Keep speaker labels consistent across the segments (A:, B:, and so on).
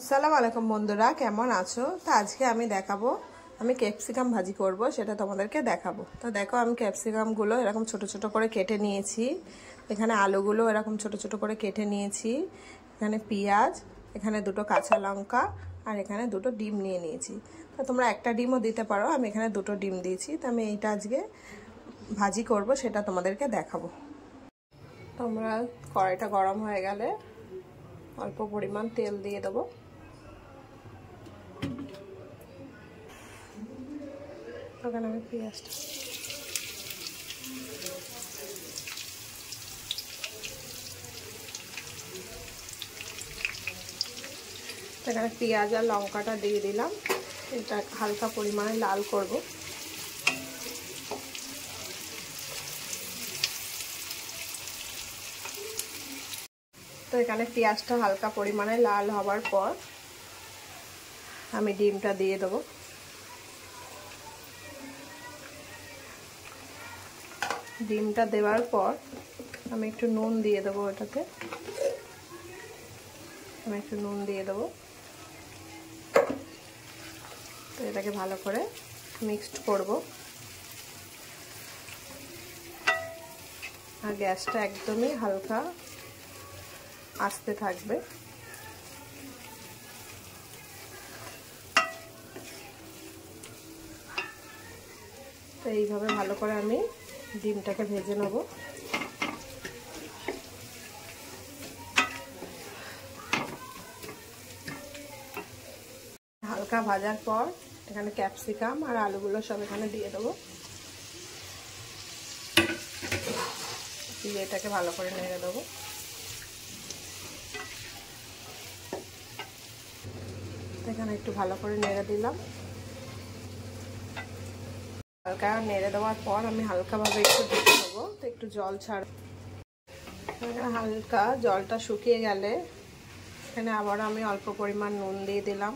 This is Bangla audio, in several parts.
A: আসসালামু আলাইকুম বন্ধুরা, কেমন আছো? তো আজকে আমি দেখাবো আমি ক্যাপসিকাম ভাজি করব, সেটা তোমাদেরকে দেখাবো। তো দেখো, আমি ক্যাপসিকামগুলো এরকম ছোট ছোট করে কেটে নিয়েছি। এখানে আলুগুলো এরকম ছোট ছোট করে কেটে নিয়েছি। এখানে পেঁয়াজ, এখানে দুটো কাঁচা লঙ্কা, আর এখানে দুটো ডিম নিয়ে নিয়েছি। তো তোমরা একটা ডিমও দিতে পারো, আমি এখানে দুটো ডিম দিয়েছি। তো আমি এইটা আজকে ভাজি করব, সেটা তোমাদেরকে দেখাবো। তোমরা কড়াইটা গরম হয়ে গেলে অল্প পরিমাণ তেল দিয়ে দেবো। তখন আমি পেঁয়াজটা এখানে পেঁয়াজ আর লঙ্কাটা দিয়ে দিলাম। এটা হালকা পরিমাণে লাল করব। তো এখানে পেঁয়াজটা হালকা পরিমাণে লাল হওয়ার পর আমি ডিমটা দিয়ে দেবো। ডিমটা দেওয়ার পর আমি একটু নুন দিয়ে দেবো। এটাতে আমি একটু নুন দিয়ে দেবো। তো এটাকে ভালো করে মিক্সড করব। আর গ্যাসটা একদমই হালকা আস্তে থাকবে। তো এইভাবে ভালো করে আমি ডিমটাকে ভেজে নেব। হালকা ভাজার পর এখানে ক্যাপসিকাম আর আলুগুলো সব এখানে দিয়ে দেবো। দিয়ে এটাকে ভালো করে নেড়ে দেবো। এখানে একটু ভালো করে নেড়ে দিলাম। হালকা নেড়ে দেওয়ার পর আমি হালকাভাবে একটু ঢেকে দেবো। তো একটু জল ছাড়। হালকা জলটা শুকিয়ে গেলে এখানে আবার আমি অল্প পরিমাণ নুন দিয়ে দিলাম।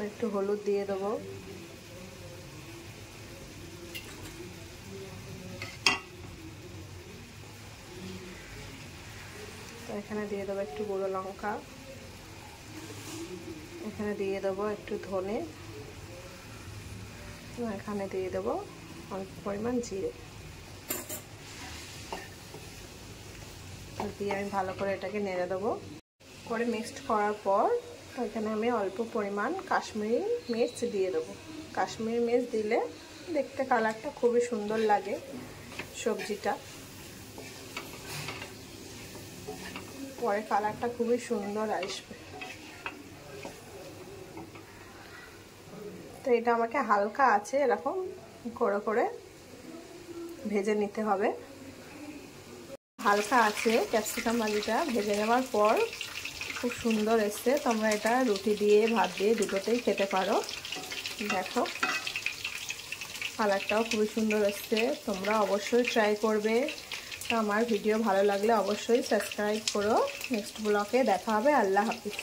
A: একটু হলুদ দিয়ে দেবো। তো এখানে দিয়ে দেবো একটু গুঁড়ো লঙ্কা। এখানে দিয়ে দেবো একটু ধনে। এখানে দিয়ে দেবো অল্প পরিমাণ জিরে। দিয়ে আমি ভালো করে এটাকে নেড়ে দেবো। করে মিক্সড করার পর এখানে আমি অল্প পরিমাণ কাশ্মীরি মির্চ দিয়ে দেবো। কাশ্মীরি মির্চ দিলে দেখতে কালারটা খুবই সুন্দর লাগে সবজিটা। পরে কালারটা খুবই সুন্দর আসবে। তো এটা আমাকে হালকা আছে এরকম করে করে ভেজে নিতে হবে। হালকা আছে ক্যাপসিকাম ভাজিটা ভেজে নেওয়ার পর খুব সুন্দর এসছে। তোমরা এটা রুটি দিয়ে ভাত দিয়ে দুটোতেই খেতে পারো। দেখো কালারটাও খুবই সুন্দর এসছে। তোমরা অবশ্যই ট্রাই করবে। তো আমার ভিডিও ভালো লাগলে অবশ্যই সাবস্ক্রাইব করো। নেক্সট ব্লগে দেখা হবে। আল্লাহ হাফিজ।